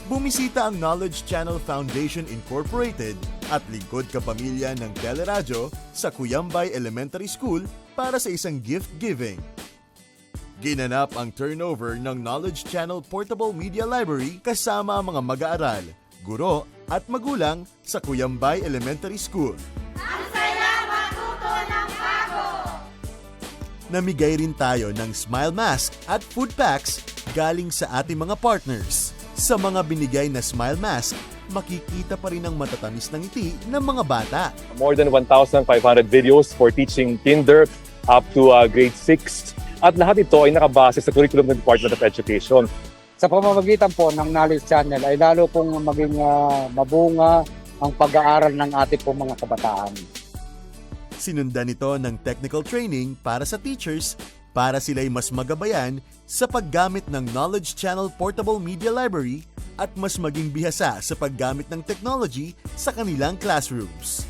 bumisita ang Knowledge Channel Foundation Incorporated at lingkod kapamilya ng Teleradyo sa Cuyambay Elementary School para sa isang gift giving. Ginanap ang turnover ng Knowledge Channel Portable Media Library kasama ang mga mag-aaral, guro at magulang sa Cuyambay Elementary School. Ang saya matuto ng bago! Namigay rin tayo ng smile mask at food packs galing sa ating mga partners. Sa mga binigay na smile mask, makikita pa rin ang matatamis ng ngiti ng mga bata. More than 1,500 videos for teaching kinder up to grade 6. At lahat ito ay nakabase sa curriculum ng Department of Education. Sa pamamagitan po ng Knowledge Channel ay lalo pong maging mabunga ang pag-aaral ng ating pong mga kabataan. Sinundan ito ng technical training para sa teachers para sila'y mas magabayan sa paggamit ng Knowledge Channel Portable Media Library at mas maging bihasa sa paggamit ng technology sa kanilang classrooms.